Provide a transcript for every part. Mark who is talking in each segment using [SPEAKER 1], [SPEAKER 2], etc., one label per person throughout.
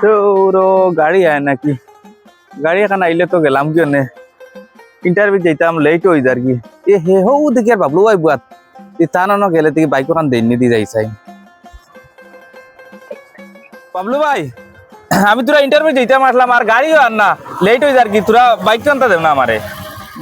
[SPEAKER 1] তো গাড়ি আয় নাকি গাড়ি এখন আইলে তো গেলাম কি ইন্টারভিউ যেতাম লেট হয়ে যার কি এ হে হো দেখি আর ভাবলো ভাই বুয়াত টানো গেলে থেকে বাইক ওখান দেননি দিয়ে যাই চাই বাবলু ভাই আমি তোরা ইন্টারভিউ যেতাম আসলাম আর গাড়িও আর না লেট হয়ে যার কি তোরা বাইক টানতে দেব না আমারে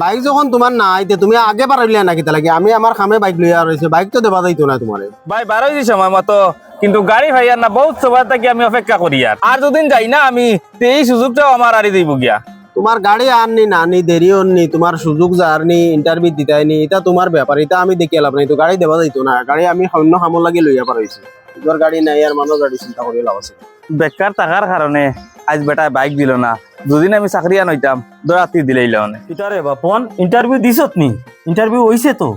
[SPEAKER 2] বাইক যখন তোমার নাই তে তুমি আগে পারলিয়া নাকি তাহলে আমি আমার খামে বাইক লইয়া রয়েছে বাইক তো দেবা যাইতো না তোমারে
[SPEAKER 1] ভাই বারোই যে সময় মতো কিন্তু গাড়ি ভাই আর না বহুত সবার থাকি আমি অপেক্ষা করি আর দুদিন যাই না আমি এই সুযোগটাও আমার আড়ি দিব গিয়া
[SPEAKER 2] তোমার গাড়ি আননি না নি দেরি হননি তোমার সুযোগ যারনি ইন্টারভিউ দিতাইনি এটা তোমার ব্যাপার এটা আমি দেখি লাভ নাই তো গাড়ি দেবা যাইতো না গাড়ি আমি অন্য খামর লাগি লইয়া পারছি তোমার গাড়ি নাই আর মানুষ গাড়ি চিন্তা করি লাভ আছে
[SPEAKER 1] বেকার থাকার কারণে আজ বেটায় বাইক দিল না দুদিন আমি চাকরিয়ান হইতাম দৌড়াতি দিলেই লনে
[SPEAKER 3] কিতারে বাপন ইন্টারভিউ দিছত নি ইন্টারভিউ হইছে তো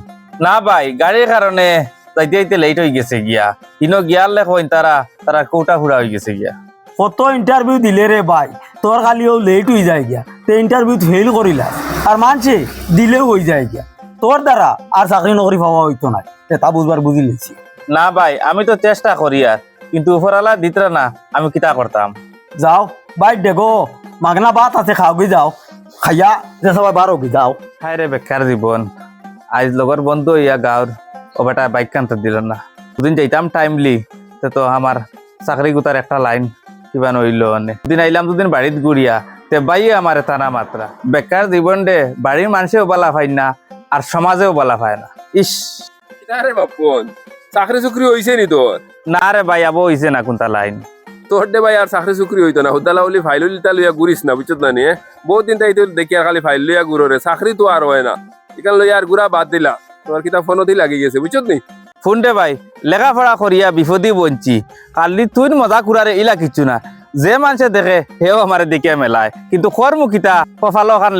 [SPEAKER 1] না ভাই গাড়ির কারণে যাইতে যাইতে লেট হয়ে গেছে গিয়া ইনো গিয়ার লেখইন তারা কোটা ফুড়া হয়ে গেছে গিয়া
[SPEAKER 3] কত ইন্টারভিউ দিলে রে ভাই তোর খালিও লেট হয়ে যায় গিয়া তে ইন্টারভিউ ফেল করিলা আর মানছে দিলেও হয়ে যায় গিয়া তোর দ্বারা আর চাকরি নকরি পাওয়া হইতো না তা বুঝবার বুঝি লেছি
[SPEAKER 1] না ভাই আমি তো চেষ্টা করি আর কিন্তু উপরালা দিতরা না আমি কিতা করতাম
[SPEAKER 3] যাও বাইক দেখো মাগনা ভাত আছে খাও গি যাও খাইয়া যে সবাই বারো গি যাও
[SPEAKER 1] হায় রে বেকার জীবন আজ লগর বন্ধু ইয়া গাঁর ও বেটা বাইক কানতে দিল না দুদিন যাইতাম টাইমলি তো আমার চাকরি গুতার একটা লাইন কিবা নইল দুদিন আইলাম দুদিন বাড়িত গুড়িয়া তে বাইয়ে আমার টানা মাত্রা বেকার জীবন দে বাড়ির মানুষেও বলা পাই না আর সমাজেও বলা পায় না ইস
[SPEAKER 4] কিতারে বাপন চাকরি চুকরি হইছে নি তোর
[SPEAKER 1] না রে ভাই আবো হইছে না কোনটা লাইন
[SPEAKER 4] তোর দে ভাই আর চাকরি চুকরি হইতো না হুদালা হলি ফাইল লিটা লইয়া ঘুরিস না বুঝছত না নিয়ে বহুত দিন তাই দেখি আর খালি ফাইল লইয়া ঘুরো চাকরি তো আর হয় না এখান লইয়া আর ঘুরা বাদ দিলা তোমার কিতা ফোনতেই লাগি গেছে বুঝছত নি
[SPEAKER 1] ফোন দে ভাই লেখাপড়া করিয়া বিপদে বঞ্চি কালি তুই মজা কুরারে ইলা কিচ্ছু না যে মানুষে দেখে সেও আমার দেখিয়া মেলায় কিন্তু কর্মকিতা কপালো খান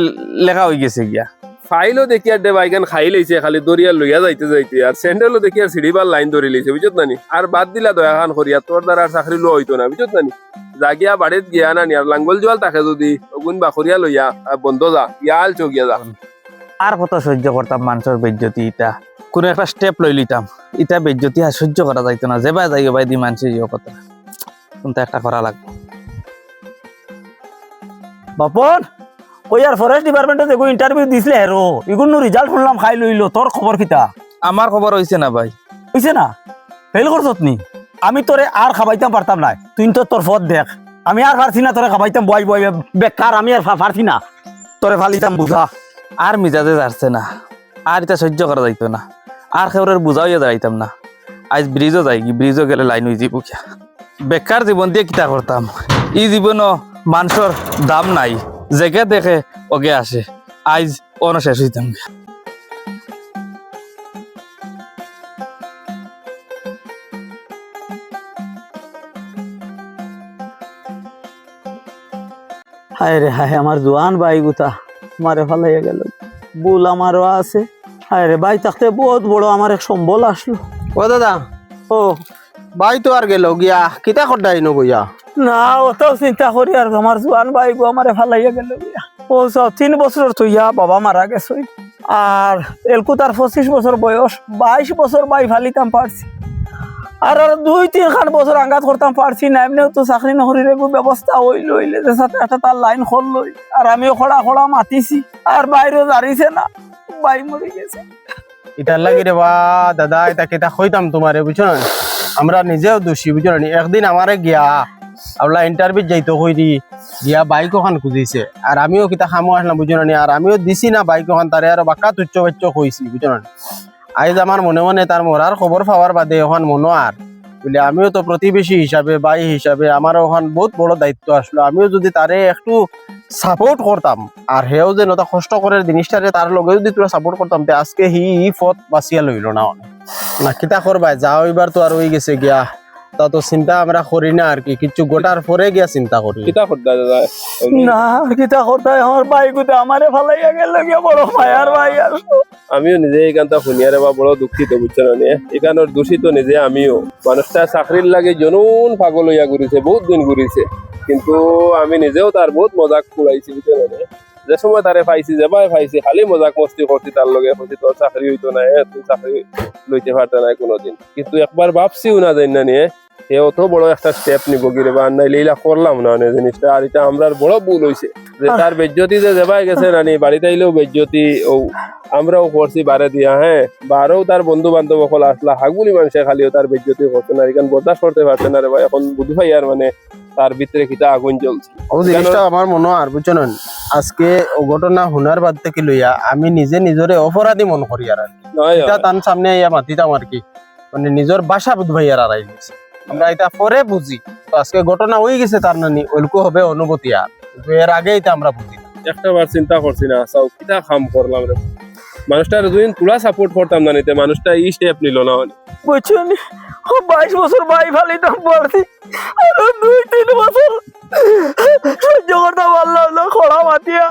[SPEAKER 1] লেখা হয়ে গেছে গিয়া
[SPEAKER 4] ফাইলও দেখি আর দে ভাই এখান খাই লইছে খালি দরিয়া লইয়া যাইতে যাইতে আর স্যান্ডেলও দেখি আর সিঁড়িবার লাইন ধরে লইছে বুঝছত না নি আর বাদ দিলা দয়া খান করিয়া তোর দ্বারা আর চাকরি লো হইতো না বুঝছত না নি জাগিয়া বাড়িত গিয়া না নি আর লাঙ্গল জোয়াল থাকে যদি অগুন বাখরিয়া লইয়া আর বন্ধ যা ইয়াল চগিয়া যা
[SPEAKER 1] আর কত সহ্য করতাম মানুষের বেজ্জতি ইটা কোনো একটা স্টেপ লই লিতাম ইটা বেজ্জতি আর সহ্য করা যাইতো না যেবা যাই ভাই দি মানুষের ইয়ে কথা কিন্তু একটা করা লাগবে
[SPEAKER 3] বাপন ওই আর ফরেস্ট ডিপার্টমেন্টে দেখো ইন্টারভিউ দিছিলে হেরো এগুলো রেজাল্ট শুনলাম খাই লইলো তোর খবর কিতা
[SPEAKER 1] আমার খবর হইছে না ভাই
[SPEAKER 3] হইছে না ফেল করছত নি আমি তোরে আর খাবাইতাম পারতাম না তুই তো তোর পথ দেখ আমি আর পারছি না তোরে খাবাইতাম বয় বয় বেকার আমি আর পারছি না তোরে ফালিতাম বুঝা
[SPEAKER 1] আর মিজাজে যাচ্ছে না আর এটা সহ্য করা যাইতো না আর খেউরের বুঝাইয়া দাঁড়াইতাম না আজ ব্রিজও যাই কি ব্রিজও গেলে লাইন হয়ে যাবো কিয়া বেকার জীবন দিয়ে কিতা করতাম এই জীবনও মানুষের দাম নাই জেগে দেখে ওকে আসে আজ অন শেষ হইতাম
[SPEAKER 3] হায় রে হায় আমার জোয়ান ভাই গুতা মারে ফালাইয়া গেল বুল আমারও আছে হায় রে ভাই থাকতে বহুত বড় আমার এক সম্বল আসলো
[SPEAKER 2] ও দাদা
[SPEAKER 3] ও
[SPEAKER 2] ভাই তো আর গেল গিয়া কিতা করতাই নো গইয়া
[SPEAKER 3] না অতও চিন্তা করি আর আমার জোয়ান ভাই গো আমারে ফালাইয়া গেল ও 3 বছর তুইয়া বাবা মারা গেছে আর এলকু তার 25 বছর বয়স 22 বছর ভাই ফালিতাম পারছি আর 2-3 খান বছর আঙ্গাত করতাম পারছি না এমনিও তো চাকরি নকরির একটু ব্যবস্থা হইলে যে সাথে একটা তার লাইন খোল লই আর আমিও খড়া মাতিছি আর বাইরেও জারিছে না ভাই মরে গেছে
[SPEAKER 2] ইটার লাগি রে বা দাদা এটা কিতা কইতাম তোমারে বুঝছো না আমরা নিজেও দোষী বুঝছো না একদিন আমারে গিয়া আবলা ইন্টারভিউ যাইতো কইরি গিয়া বাইক ওখান খুঁজিছে আর আমিও কিতা খামো আসলাম বুঝছো না আর আমিও দিছি না বাইক ওখান তারে আর বাক্কা তুচ্ছ বাচ্চ কইছি বুঝছো না আজ আমার মনে মনে তার মরার খবর পাওয়ার বাদে ওখান মনো আর বলে আমিও তো প্রতিবেশী হিসাবে ভাই হিসাবে আমার ওখান বহুত বড় দায়িত্ব আসলো আমিও যদি তারে একটু সাপোর্ট করতাম আর হেও যে নটা কষ্ট করে জিনিসটারে তার লগে যদি তোরা সাপোর্ট করতাম তে আজকে হি পথ বাঁচিয়া লইল না না কিতা করবা যাও এবার তো আর হয়ে গেছে গিয়া তা তো চিন্তা আমরা করি না আর কি কিছু গোটার পরে গিয়া চিন্তা করি
[SPEAKER 4] কিতা করতা দাদা
[SPEAKER 3] না কিতা করতে আমার ভাই গুতা আমারে ফালাইয়া গেল গিয়া বড় মায়ার ভাই আসলো
[SPEAKER 4] আমিও নিজে এই গানটা শুনিয়ারে বা বড় দুঃখিত বুঝছো না এই গানের দূষিত নিজে আমিও মানুষটা চাকরির লাগে জনুন পাগল হইয়া ঘুরিছে বহুত দিন ঘুরিছে কিন্তু আমি নিজেও তার বহুত মজাক পুরাইছি বুঝছো না যে সময় তারে পাইছি যেবাই পাইছি খালি মজাক মস্তি করছি তার লগে করছি তোর চাকরি হইতো না তুই চাকরি লইতে পারতে না কোনোদিন কিন্তু একবার ভাবছিও না জানি না নিয়ে এ অত বড় একটা স্টেপ নিব কি রে বা নাইলে এইলা করলাম না মানে জিনিসটা আর এটা আমরার বড় ভুল হইছে যে তার বেজ্জতি যে দেবাই গেছে নানি বাড়িতে আইলেও বেজ্জতি ও আমরাও করছি বারে দিয়া হ্যাঁ বারেও তার বন্ধু বান্ধব সকল আসলা হাগুলি মানুষে খালিও তার বেজ্জতি করছে না এখান বরদাস্ত করতে পারছে না রে ভাই এখন বুধ ভাই আর মানে তার ভিতরে কিটা আগুন জ্বলছে
[SPEAKER 2] ও জিনিসটা আমার মনে হয় আর বুঝছেন আজকে ঘটনা হুনার বাদ থেকে লইয়া আমি নিজে নিজরে অপরাধী মনে করি আর কি।
[SPEAKER 4] নয়
[SPEAKER 2] এটা তার সামনে আইয়া মাতিতাম আর কি মানে নিজের বাসা বুধ ভাই আর আড়াই গেছে আমরা এটা পরে বুঝি তো আজকে ঘটনা হয়ে গেছে তার নানি ওইরকম হবে অনুভূতি আর কিন্তু এর আগে এটা আমরা বুঝি না।
[SPEAKER 4] একটা বার চিন্তা করছি না চাও কিটা খাম করলাম রে মানুষটার দুদিন পুরা সাপোর্ট করতাম না নিতে মানুষটা এই স্টেপ নিল না মানে
[SPEAKER 3] বুঝছেন 22 বছর বাই ফালিতাম পড়ছি আর 2-3 বছর সহ্য করতে পারলাম না খড়া মাতিয়া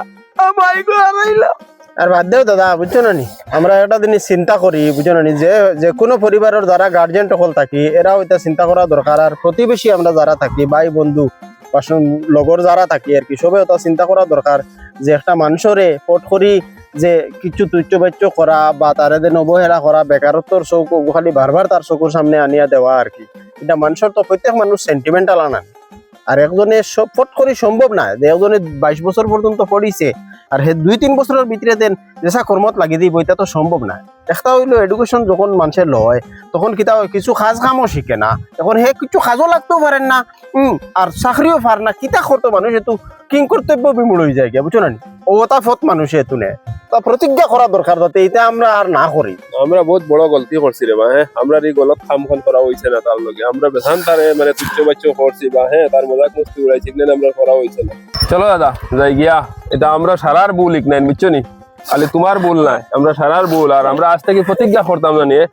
[SPEAKER 3] বাইক হারাইলাম।
[SPEAKER 2] আর বাদ দেও দাদা বুঝছো না নি আমরা একটা জিনিস চিন্তা করি বুঝছো না নি যে কোনো পরিবারের যারা গার্জেন সকল থাকি এরাও এটা চিন্তা করা দরকার আর প্রতিবেশী আমরা যারা থাকি ভাই বন্ধু বা লগর যারা থাকি আর কি সবে ওটা চিন্তা করা দরকার যে একটা মানুষরে পট করি যে কিছু তুচ্ছ বাচ্য করা বা তারে দেন অবহেলা করা বেকারত্বর চৌক খালি বারবার তার চকুর সামনে আনিয়া দেওয়া আর কি এটা মানুষের তো প্রত্যেক মানুষ সেন্টিমেন্টাল আনান আর একজনে সব ফট করি সম্ভব না যে একজনে 22 বছর পর্যন্ত পড়িছে আর হে 2-3 বছরের ভিতরে দেন যেসা কর্মত লাগি দিব এটা তো সম্ভব না। একটা হইলো এডুকেশন যখন মানুষের লয় তখন কিতা কিছু কাজ কামও শিখে না এখন হে কিছু কাজও লাগতেও পারেন না আর চাকরিও পার না কিতা করতো মানুষ এতু কিং কর্তব্য বিমূল হয়ে যায় বুঝছো না ওটা ফত মানুষ এতু নে তা প্রতিজ্ঞা করা দরকার যাতে এটা আমরা আর না করি।
[SPEAKER 4] আমরা বহুত বড় গলতি করছি রে বা হ্যাঁ আমরা এই গলত খামখন করা হয়েছে না তার লগে আমরা বেধান তারে মানে তুচ্ছ বাচ্চ করছি বা হ্যাঁ তার মজাক মস্তি উড়াইছি না আমরা করা হয়েছে না। চলো দাদা যাই গিয়া এটা আমরা সারার ভুল ইক নাই বুঝছো নি খালি তোমার ভুল নাই আমরা সারার ভুল আর আমরা আজ থেকে প্রতিজ্ঞা করতাম না নিয়ে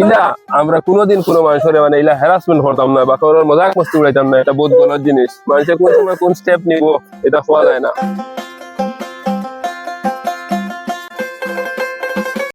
[SPEAKER 4] ইলা আমরা কোনোদিন কোনো মানুষের মানে ইলা হ্যারাসমেন্ট করতাম না বা কারোর মজাক মস্তি উড়াইতাম না এটা বহুত গলত জিনিস মানুষের কোন সময় কোন স্টেপ নিব এটা হওয়া যায় না।